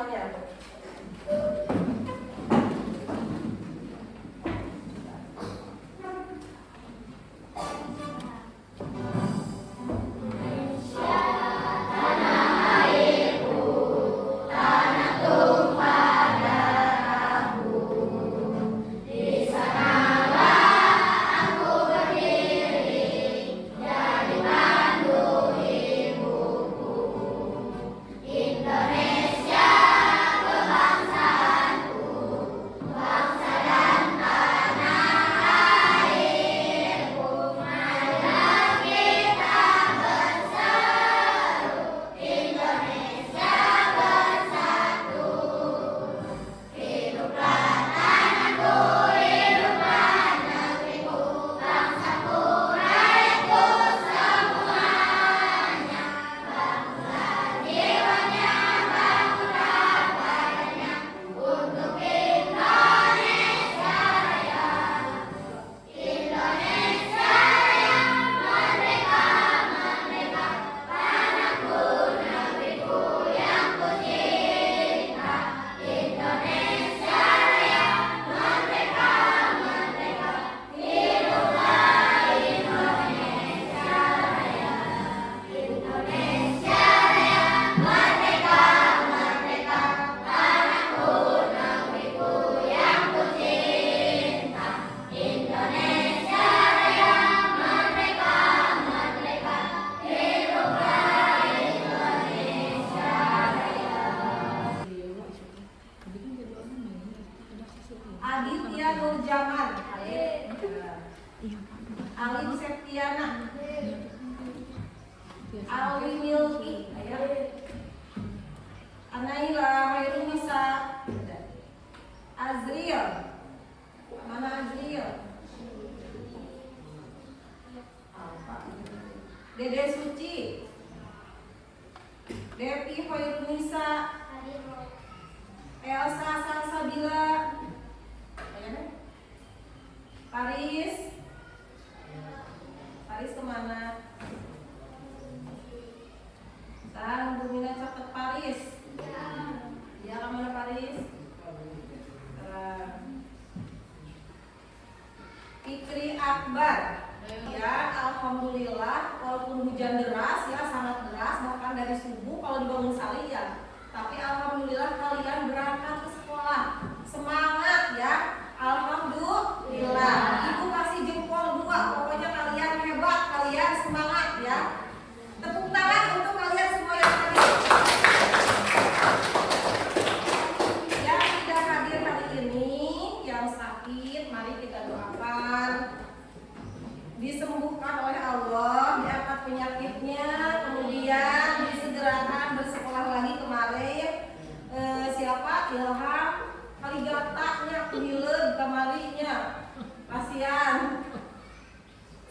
semuanya. Aditya Nurjaman, Alim Septiana, Alwi Milki, Anaila Hairunisa, Azriel, mana Azriel? Dede Suci, Devi Hairunisa, Elsa Salsabila, Paris kemana? Sekarang Bu Mina catat Paris. Dia kemana Paris? Fikri Akbar. Ya, alhamdulillah walaupun hujan deras ya, sangat deras bahkan dari subuh kalau dibangun sali ya. Tapi alhamdulillah kalian berangkat ke sekolah. Semangat ya. Alhamdulillah. Ibu kasih jempol 2. Pokoknya kalian hebat, kalian semangat ya. Tepuk tangan untuk kalian semua yang hadir. Yang tidak hadir hari ini, yang sakit, mari kita doakan disembuhkan oleh Allah, diangkat penyakitnya, kemudian disegerakan bersekolah lagi kemarin. Siapa? Ilham Kaligatanya kuhileug kamarinya. Kasihan.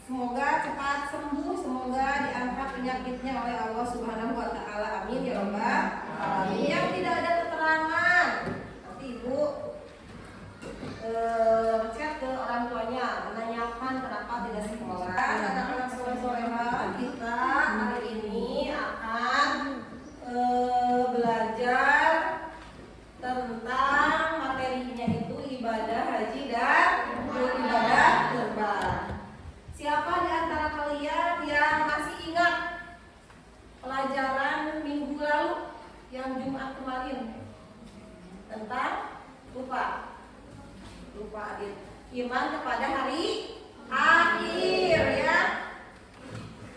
Semoga cepat sembuh, semoga diangkat penyakitnya oleh Allah Subhanahu wa taala. Amin ya rabbal alamin. Yang tidak ada keterangan, nanti Ibu chat ke orang tuanya menanyakan kenapa tidak sekolah. Anak-anak soleh-soleha kita hari ini akan belajar tentang materinya itu ibadah haji dan ibadah kurban. Siapa di antara kalian yang masih ingat pelajaran minggu lalu yang Jumat kemarin tentang lupa Adit, iman kepada hari akhir ya.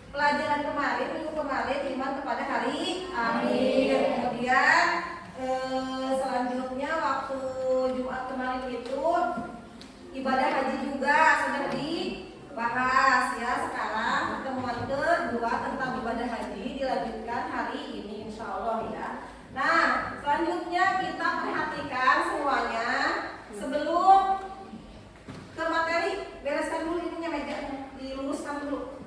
Pelajaran kemarin minggu kemarin iman kepada hari akhir. Kemudian selanjutnya waktu Jumat kemarin itu ibadah haji juga sudah dibahas ya. Sekarang pertemuan kedua tentang ibadah haji dilanjutkan hari ini insya Allah ya. Nah selanjutnya kita perhatikan semuanya sebelum ke materi. Bereskan dulu ininya, meja diluruskan dulu,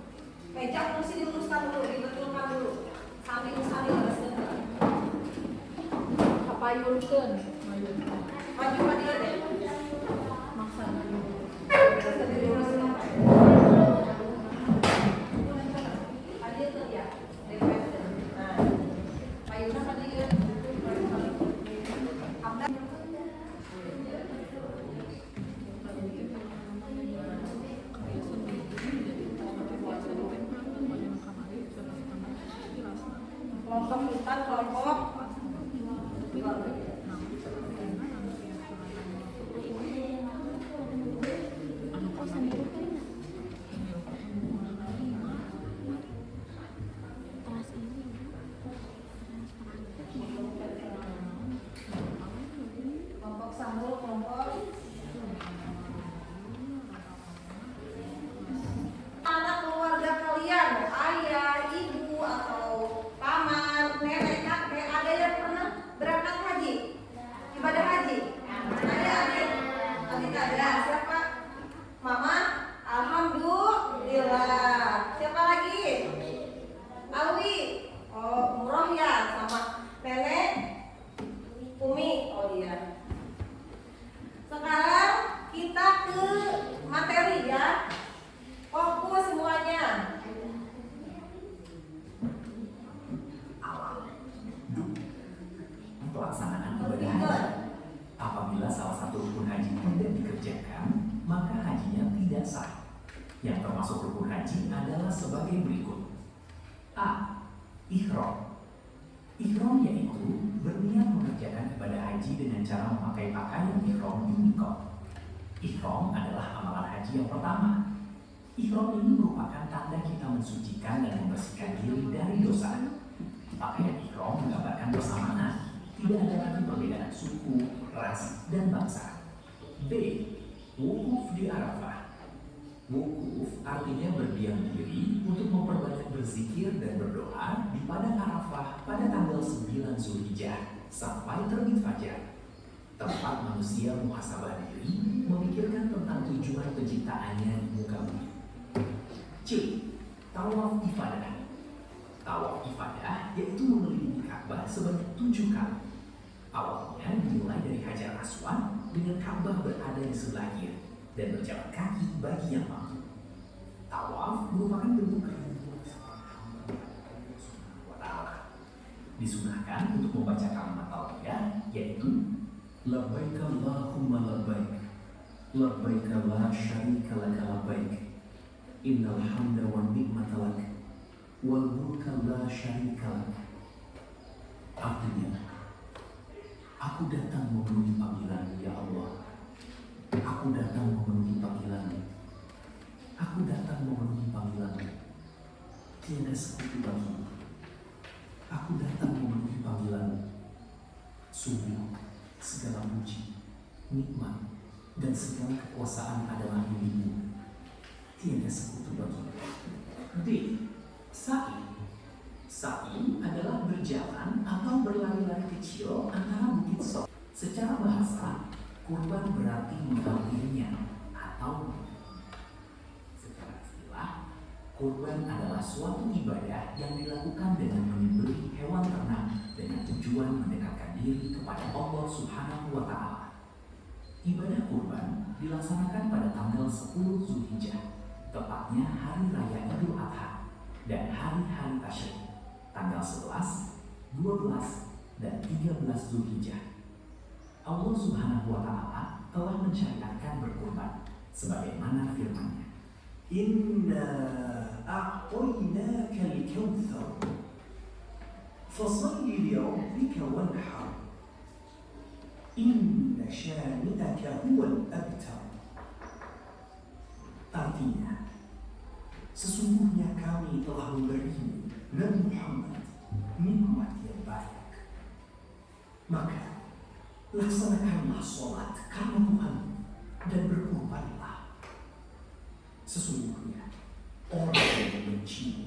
meja fungsi diluruskan dulu, dibetulkan dulu, samping bereskan. Payunkeun maju deh. Maksana adil tuh ya. Nah, payunna tadi satu kelompok. Kelompok sambul, kelompok anak keluarga kalian, ayah, ibu, atau paman, nenek, kakek, ada yang pernah berangkat haji, ibadah haji? Ada adik? Adik ada. Siapa? Mama? Alhamdulillah. Siapa lagi? Alwi? Oh, Umroh ya, sama nenek? Umi? Oh iya. Sekarang kita ke materi ya. Fokus semuanya. Awal. Pelaksanaan ibadah haji. Apabila salah satu rukun haji tidak dikerjakan, maka hajinya tidak sah. Yang termasuk rukun haji adalah sebagai berikut. A. Ihram. Ihram yaitu berniat mengerjakan ibadah haji dengan cara memakai pakaian ihram di miqat. Ihram adalah amalan haji yang pertama. Ihram ini merupakan tanda kita mensucikan dan membersihkan diri dari dosa. Pakaian ihram menggambarkan persamaan. Tidak ada lagi perbedaan suku, ras, dan bangsa. B. Wukuf di Arafah. Wukuf artinya berdiam diri untuk memperbanyak berzikir dan berdoa di padang Arafah pada tanggal 9 Zulhijjah sampai terbit fajar. Tempat manusia muhasabah diri, memikirkan tentang tujuan penciptaannya di muka bumi. C. Tawaf ifadah. Tawaf ifadah yaitu mengelilingi Ka'bah sebanyak 7 kali. Awalnya dimulai dari Hajar Aswad dengan Ka'bah berada di sebelah kiri dan berjalan kaki bagi yang mampu. Tawaf merupakan bentuk kerinduan Allah. Disunahkan untuk membaca kalimat talbiyah yaitu labbaik Allahumma labbaik, labbaik la syarika laka labbaik, innal hamda wan ni'mata lak, wal mulka la syarika lak. Artinya, aku datang memenuhi panggilan ya Allah. Aku datang memenuhi panggilan. Aku datang memenuhi panggilan. Tiada sekutu bagimu. Aku datang memenuhi panggilan. Sungguh segala puji, nikmat, dan segala kekuasaan adalah milikmu. Tiada sekutu bagimu. D. Sa'i. Sa'i adalah berjalan atau berlari-lari kecil antara bukit Sof. Secara bahasa, kurban berarti menghampirinya atau secara istilah, kurban adalah suatu ibadah yang dilakukan dengan menyembelih hewan ternak dengan tujuan mendekatkan diri kepada Allah Subhanahu wa Ta'ala. Ibadah kurban dilaksanakan pada tanggal 10 Zulhijjah, tepatnya hari raya Idul Adha dan hari-hari tasyrik, tanggal 11, 12, dan 13 Zulhijjah. Allah Subhanahu wa Ta'ala telah mensyariatkan berkurban sebagaimana firman-Nya. Inna a'tainaka al-kautsar fashalli li rabbika wanhar inna syani'aka huwal abtar. Artinya, sesungguhnya kami telah memberimu Nabi Muhammad nikmat yang banyak. Maka laksanakanlah sholat karena Tuhan dan berkurbanlah. Sesungguhnya orang yang membenci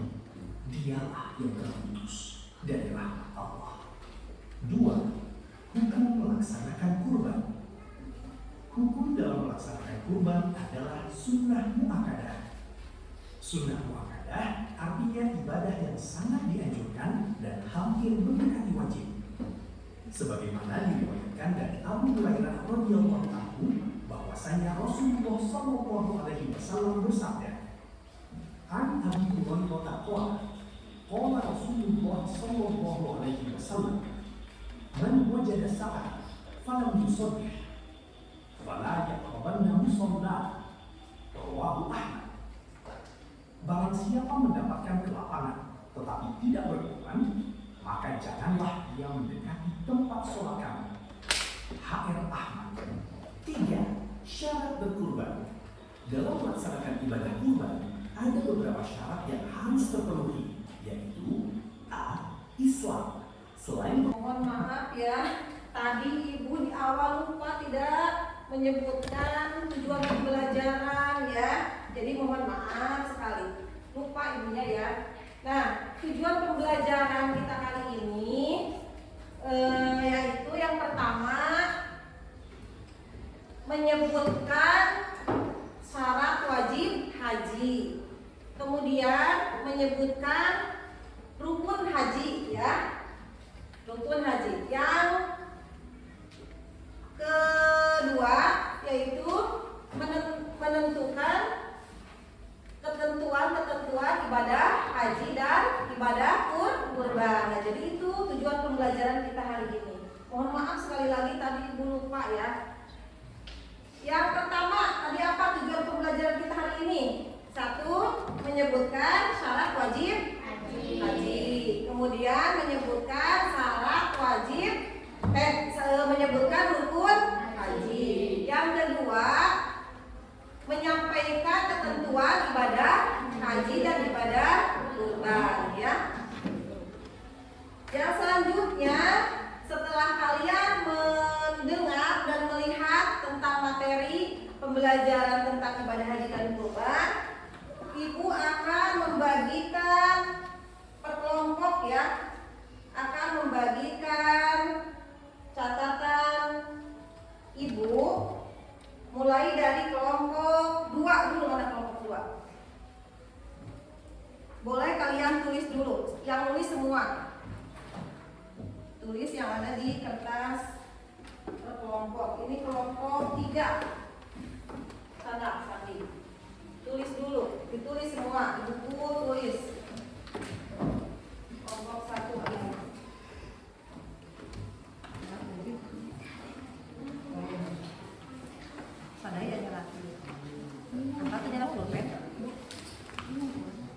dialah yang terputus dari rahmat Allah. 2. Hukum melaksanakan kurban. Hukum dalam melaksanakan kurban adalah sunnah muakkadah. Sunnah muakkadah artinya ibadah yang sangat dianjurkan dan hampir mendekati wajib. Sebagaimana diriwayatkan dari Abu Hurairah radhiyallahu anhu bahwasanya Rasulullah sallallahu alaihi wasallam bersabda, "An Abi Hurairah qala Rasulullah sallallahu alaihi wasallam, man wajada sa'ah falam yusabbih fala yaqrabanna musalla." Rawahu Ahmad. Barang siapa mendapatkan kelapangan tetapi tidak berkurban, maka janganlah ia mendekati tempat sholat kami. HR Ahmad. 3. Syarat berkurban. Dalam melaksanakan ibadah kurban, ada beberapa syarat yang harus terpenuhi, yaitu A. Islam. Selain Mohon maaf ya, tadi ibu di awal lupa tidak menyebutkan tujuan pembelajaran ya. Jadi mohon maaf sekali, lupa ibunya ya. Nah, tujuan pembelajaran kita kali ini yaitu yang pertama menyebutkan syarat wajib haji, kemudian menyebutkan rukun haji ya, rukun haji. Yang kedua yaitu menentukan ketentuan ibadah haji dan ibadah kurban. Nah, jadi itu tujuan pembelajaran kita hari ini. Mohon maaf sekali lagi tadi ibu lupa ya. Yang pertama tadi apa tujuan pembelajaran kita hari ini? 1. Menyebutkan syarat wajib haji. Kemudian menyebutkan syarat wajib menyebutkan rukun haji. Yang kedua menyampaikan ketentuan ibadah haji dan ibadah kurban ya. Yang selanjutnya setelah kalian mendengar dan melihat tentang materi pembelajaran tentang ibadah haji dan kurban, ibu akan membagikan per kelompok ya, akan membagikan catatan ibu mulai dari kelompok 2 dulu. Mana kelompok 2? Boleh kalian tulis dulu, yang tulis semua. Tulis yang ada di kertas per kelompok. Ini kelompok 3. Sana, Sandi. Tulis dulu, ditulis semua. Ibu tulis. Kelompok 1 ini. Sadaya nyala. Angkat nyala pulpen.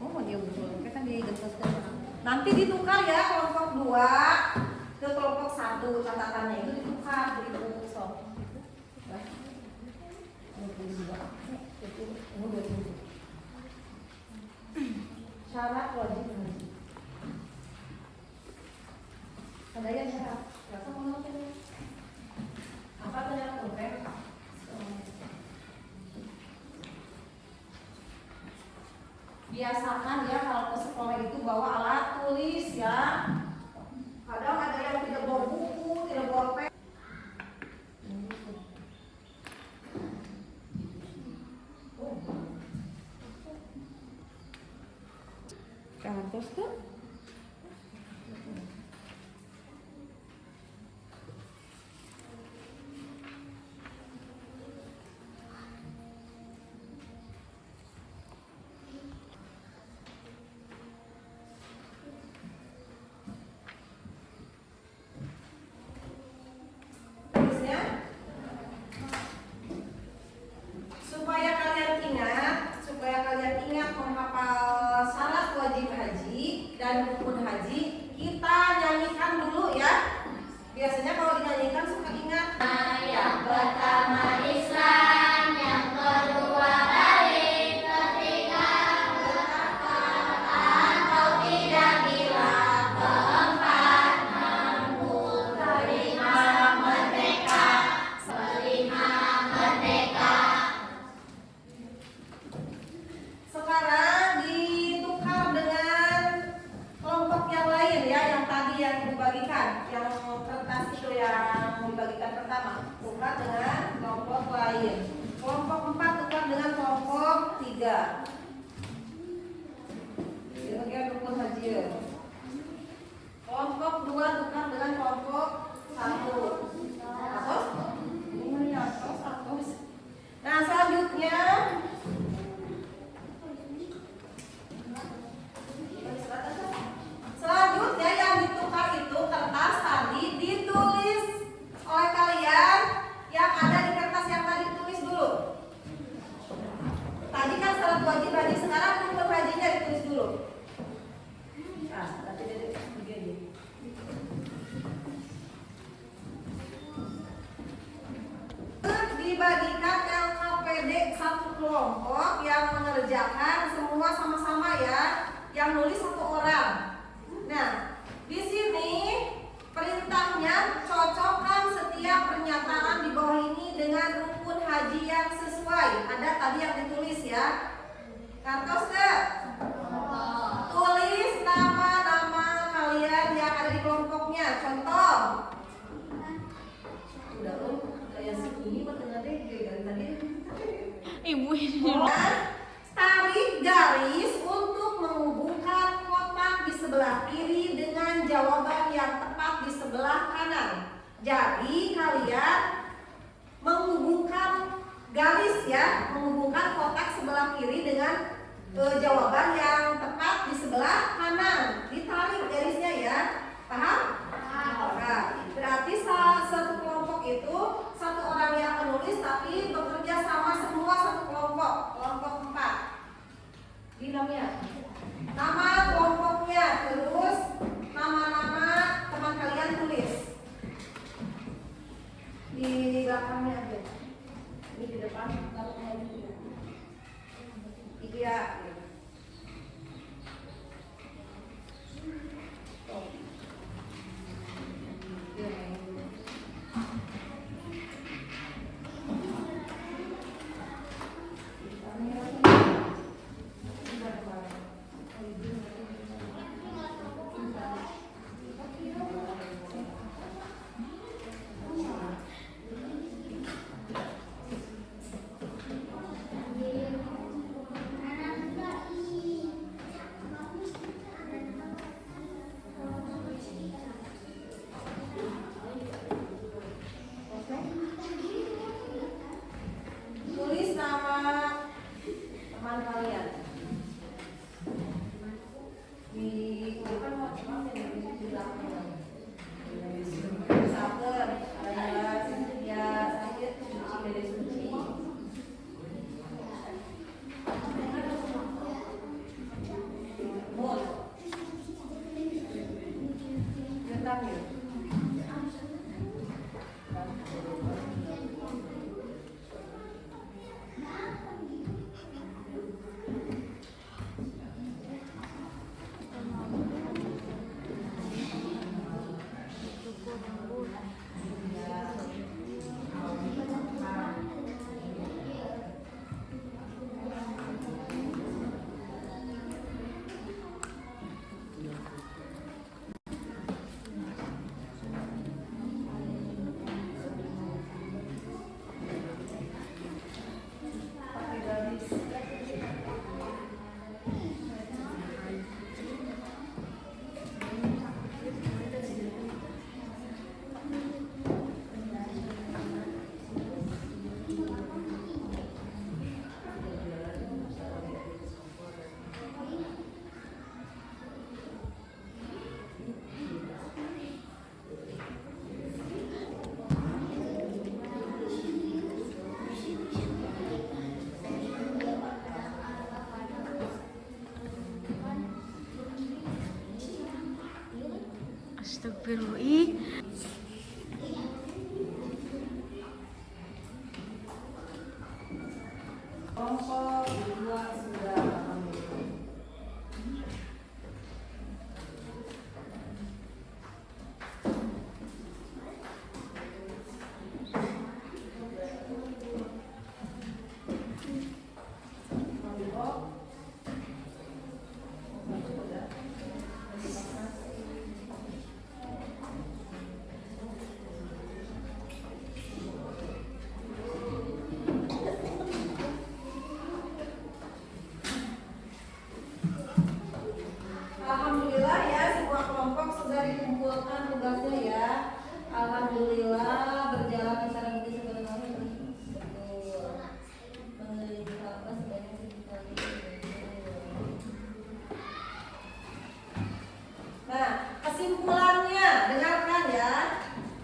Oh, mau dia pulpen kan dia gentos-gentos. Nanti ditukar ya kelompok 2 ke kelompok 1, catatannya itu ditukar di buku sok. Syarat wajib haji. Sadaya syarat. Rasa mau nonton. Apa tuh yang pulpen? Biasakan ya kalau ke sekolah itu bawa alat tulis ya. Kadang ada yang tidak bawa buku, tidak bawa pen. Kantos tuh. Supaya kalian ingat menghafal syarat wajib haji dan rukun haji, kita nyanyikan dulu ya. Biasanya kalau dinyanyikan suka ingat. Yang pertama Islam, yang kedua balik, ketiga berkata atau tidak bilang, keempat mampu, kelima merdeka, Sekarang ditukar dengan kelompok yang lain ya, yang tadi yang dibagikan, yang kertas itu yang dibagikan pertama, tukar dengan kelompok lain. Kelompok 4 tukar dengan kelompok 3. Ini bagian rukun haji. Kelompok 2 tukar dengan kelompok 1. Nah, selanjutnya yang ditukar itu kertas tadi ditulis oleh kalian yang ada di kertas yang tadi tulis dulu. Tadi kan syarat wajib haji, sekarang rukun hajinya ditulis dulu. Nah, dibagikan LKPD satu kelompok yang mengerjakan semua sama-sama ya, yang nulis satu orang. Nah, di sini perintahnya cocokkan setiap pernyataan di bawah ini dengan rukun haji yang sesuai. Ada tadi yang ditulis ya. Kantos ke? Tulis nama-nama kalian yang ada di kelompoknya. Contoh. Udah kayak segini tengah deh dari tadi. Ibu ini. Tarik garis untuk menghubungkan kotak di sebelah kiri dengan jawaban yang tepat di sebelah kanan. Jadi kalian menghubungkan garis ya, menghubungkan kotak sebelah kiri dengan jawaban yang tepat di sebelah kanan. Ditarik garisnya ya, paham? Nah, berarti satu kelompok itu satu orang yang menulis tapi bekerja sama semua satu kelompok, kelompok 4. Dinamnya nama kelompoknya, terus nama-nama teman kalian tulis di belakangnya aja. Ini di depan, taruh lagi. Iya. Tulis nama teman kalian di depan macam yang di belakang. Sabar, ada ya sakit suci dari suci. Mul, tentang ya. Astagfirullah. Kelompok 2 sudah. Alhamdulillah ya, semua kelompok sudah dikumpulkan tugasnya ya. Alhamdulillah berjalan secara lebih sebenarnya. Nah, kesimpulannya dengarkan ya.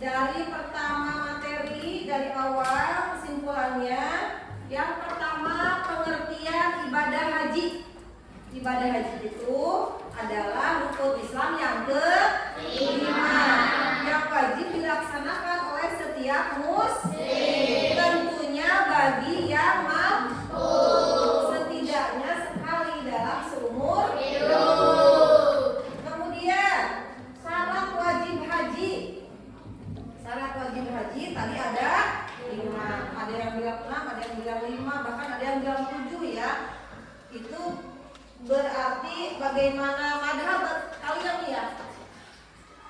Dari pertama materi dari awal kesimpulannya, yang pertama pengertian ibadah haji. Ibadah haji itu adalah rukun Islam yang kelima yang wajib dilaksanakan oleh setiap muslim. Tentunya bagi yang mampu, setidaknya sekali dalam seumur hidup. Kemudian syarat wajib haji. Syarat wajib haji tadi ada 5. Ada yang bilang 6, ada yang bilang 5, bahkan ada yang bilang 7 ya. Itu berarti bagaimana madhab kalian nih ya?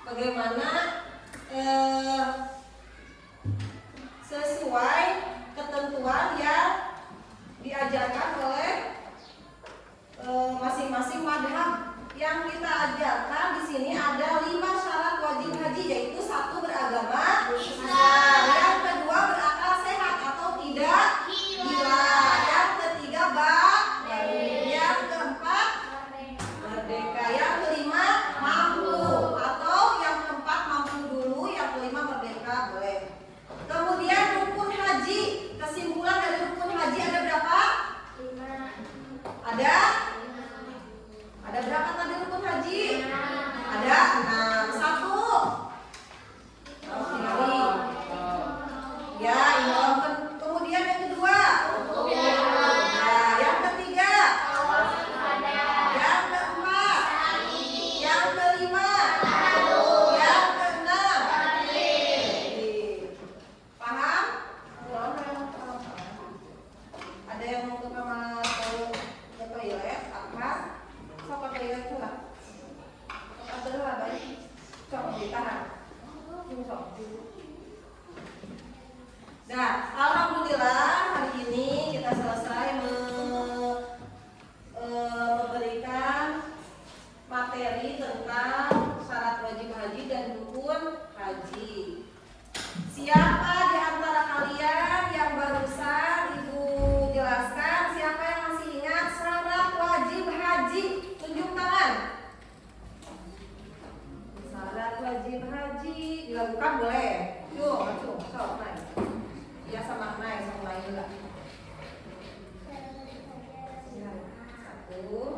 Bagaimana sesuai ketentuan yang diajarkan oleh masing-masing madhab. Yang kita ajarkan di sini ada 5 syarat wajib haji, yaitu 1 beragama Islam, yang kedua berakal sehat atau tidak gila, yang ketiga yang keempat merdeka, yang kelima mampu, atau yang keempat mampu dulu, yang kelima merdeka boleh. Kemudian rukun haji, kesimpulan dari rukun haji ada berapa? 5. Ada berapa tadi rukun haji? Ada 6. 1 ya, imam. Kemudian yang kedua ya, yang ketiga, yang keempat, yang kelima, yang keenam. Paham? Ada yang mau ke kamar atau ke toilet? Apa? Sok ke toilet tuh lah. Sok ada lah baik. Sok ditahan. Sok. Nah, alhamdulillah hari ini kita selesai memberikan materi tentang syarat wajib haji dan rukun haji. Siapa di antara kalian yang barusan Ibu jelaskan, siapa yang masih ingat syarat wajib haji? Tunjuk tangan. Syarat wajib haji dilakukan boleh. Yuk, langsung, sok, naik. Ya sama naik juga. 1, 2,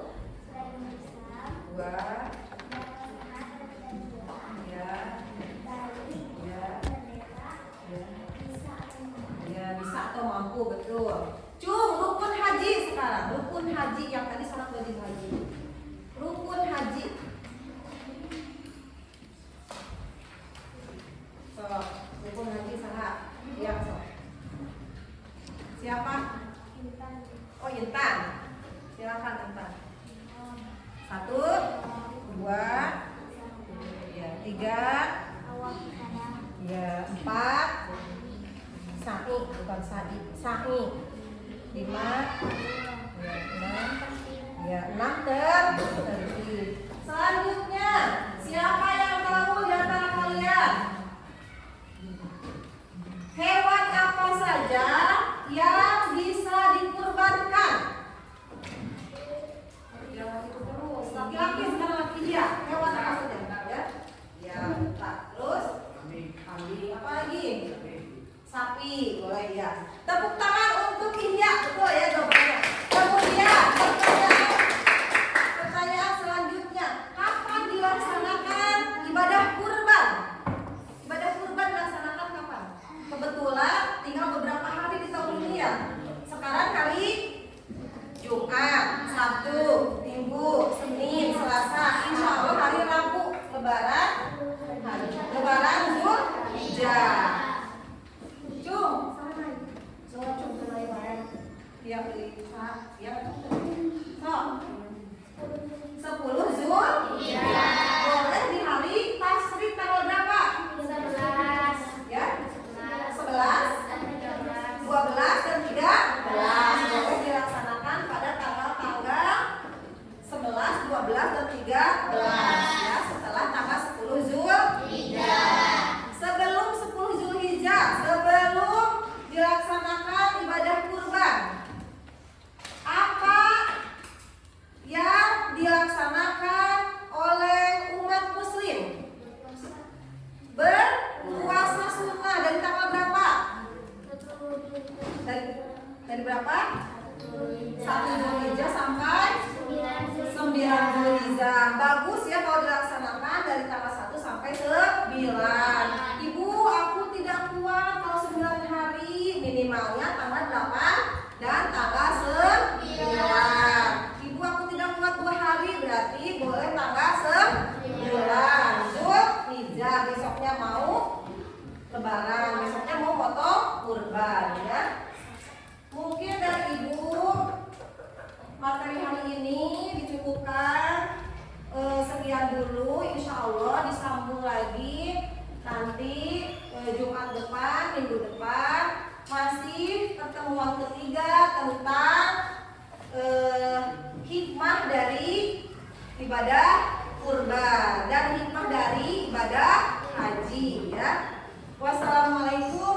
ya bisa atau mampu, betul. Rukun haji sekarang. Rukun haji yang tadi syarat wajib haji. Rukun haji. So, rukun haji syarat. Ya, so. Siapa? Oh, Intan. Silakan Intan. 1, 2, ya 3, ya 4, sa'i bukan sa'i, sa'i 5, ya 6, ya 6 tertib. Selanjutnya, siapa yang tahu di antara kalian hewan apa saja yang bisa dikurbankan? Laki-laki sekarang laki ya. Hewan apa saja? Ya. Ya, tak. Terus kambing, apa lagi? Sapi, boleh ya. Tepuk tangan untuk India, betul ya jawabannya. Kemudian pertanyaan selanjutnya, kapan dilaksanakan ibadah kurban? Ibadah kurban dilaksanakan kapan? Kebetulan tinggal beberapa hari di tahun ini ya. Sekarang kali Jumat, Sabtu, Minggu, Senin, Selasa, Insya Allah hari Rabu Lebaran, Zulhijjah. Cung, sana naik. Cung, sana naik. Ya, kurban ya. Mungkin dari Ibu materi hari ini dicukupkan sekian dulu. Insya Allah disambung lagi nanti Jumat depan, minggu depan masih pertemuan ketiga tentang hikmah dari ibadah kurban dan hikmah dari ibadah haji ya. Wassalamualaikum